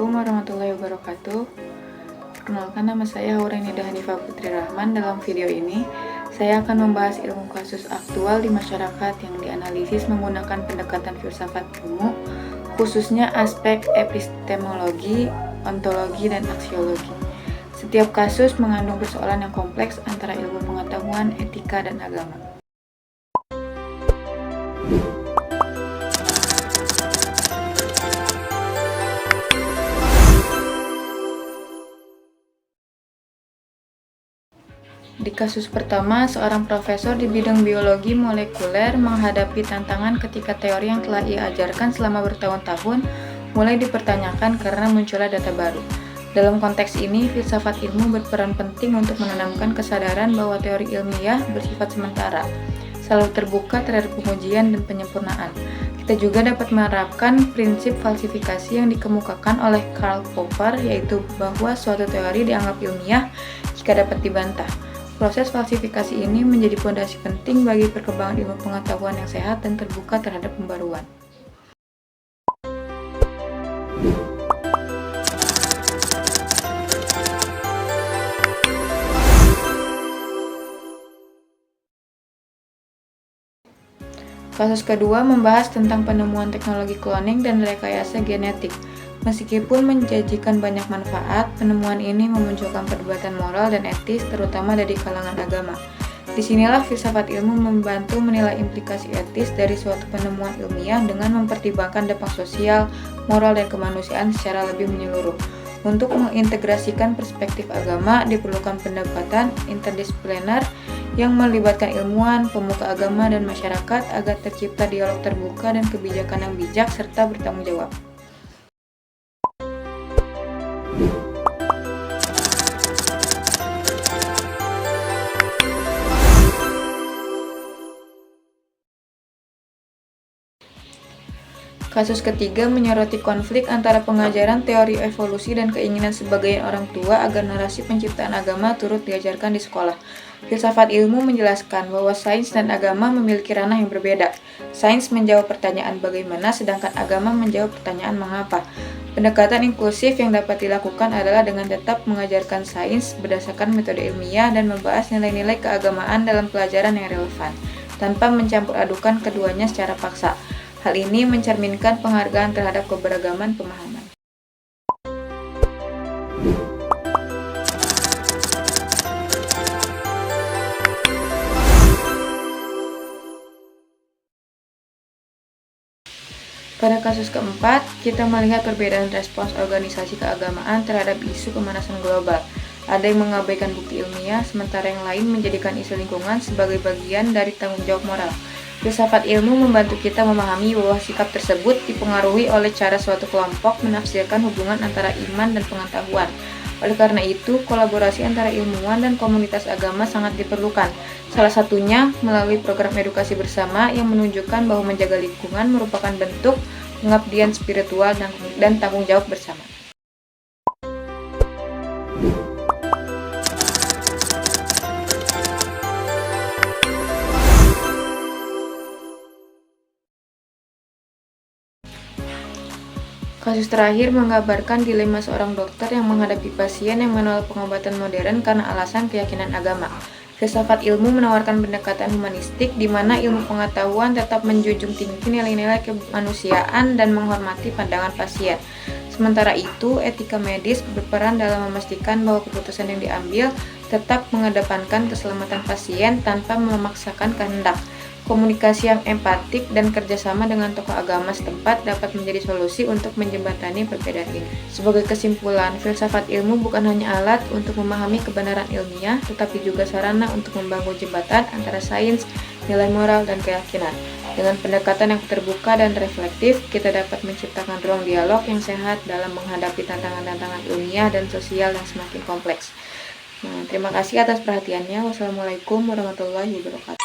Assalamualaikum warahmatullahi wabarakatuh. Perkenalkan, nama saya Haurenida Hanifah Putri Rahman. Dalam video ini, saya akan membahas ilmu kasus aktual di masyarakat yang dianalisis menggunakan pendekatan filsafat ilmu, khususnya aspek epistemologi, ontologi, dan aksiologi. Setiap kasus mengandung persoalan yang kompleks antara ilmu pengetahuan, etika, dan agama. Di kasus pertama, seorang profesor di bidang biologi molekuler menghadapi tantangan ketika teori yang telah ia ajarkan selama bertahun-tahun mulai dipertanyakan karena munculnya data baru. Dalam konteks ini, filsafat ilmu berperan penting untuk menanamkan kesadaran bahwa teori ilmiah bersifat sementara, selalu terbuka terhadap pengujian dan penyempurnaan. Kita juga dapat menerapkan prinsip falsifikasi yang dikemukakan oleh Karl Popper, yaitu bahwa suatu teori dianggap ilmiah jika dapat dibantah. Proses falsifikasi ini menjadi fondasi penting bagi perkembangan ilmu pengetahuan yang sehat dan terbuka terhadap pembaruan. Kasus kedua membahas tentang penemuan teknologi cloning dan rekayasa genetik. Meskipun menjanjikan banyak manfaat, penemuan ini memunculkan perdebatan moral dan etis, terutama dari kalangan agama. Disinilah filsafat ilmu membantu menilai implikasi etis dari suatu penemuan ilmiah dengan mempertimbangkan dampak sosial, moral, dan kemanusiaan secara lebih menyeluruh. Untuk mengintegrasikan perspektif agama, diperlukan pendekatan interdisipliner yang melibatkan ilmuwan, pemuka agama, dan masyarakat agar tercipta dialog terbuka dan kebijakan yang bijak serta bertanggung jawab. Kasus ketiga menyoroti konflik antara pengajaran teori evolusi dan keinginan sebagian orang tua agar narasi penciptaan agama turut diajarkan di sekolah. Filsafat ilmu menjelaskan bahwa sains dan agama memiliki ranah yang berbeda. Sains menjawab pertanyaan bagaimana, sedangkan agama menjawab pertanyaan mengapa. Pendekatan inklusif yang dapat dilakukan adalah dengan tetap mengajarkan sains berdasarkan metode ilmiah dan membahas nilai-nilai keagamaan dalam pelajaran yang relevan, tanpa mencampur adukan keduanya secara paksa. Hal ini mencerminkan penghargaan terhadap keberagaman pemahaman. Pada kasus keempat, kita melihat perbedaan respons organisasi keagamaan terhadap isu pemanasan global. Ada yang mengabaikan bukti ilmiah, sementara yang lain menjadikan isu lingkungan sebagai bagian dari tanggung jawab moral. Filsafat ilmu membantu kita memahami bahwa sikap tersebut dipengaruhi oleh cara suatu kelompok menafsirkan hubungan antara iman dan pengetahuan. Oleh karena itu, kolaborasi antara ilmuwan dan komunitas agama sangat diperlukan. Salah satunya melalui program edukasi bersama yang menunjukkan bahwa menjaga lingkungan merupakan bentuk pengabdian spiritual dan tanggung jawab bersama. Kasus terakhir menggambarkan dilema seorang dokter yang menghadapi pasien yang menolak pengobatan modern karena alasan keyakinan agama. Filsafat ilmu menawarkan pendekatan humanistik di mana ilmu pengetahuan tetap menjunjung tinggi nilai-nilai kemanusiaan dan menghormati pandangan pasien. Sementara itu, etika medis berperan dalam memastikan bahwa keputusan yang diambil tetap mengedepankan keselamatan pasien tanpa memaksakan kehendak. Komunikasi yang empatik dan kerjasama dengan tokoh agama setempat dapat menjadi solusi untuk menjembatani perbedaan ini. Sebagai kesimpulan, filsafat ilmu bukan hanya alat untuk memahami kebenaran ilmiah, tetapi juga sarana untuk membangun jembatan antara sains, nilai moral, dan keyakinan. Dengan pendekatan yang terbuka dan reflektif, kita dapat menciptakan ruang dialog yang sehat dalam menghadapi tantangan-tantangan ilmiah dan sosial yang semakin kompleks. Terima kasih atas perhatiannya. Wassalamualaikum warahmatullahi wabarakatuh.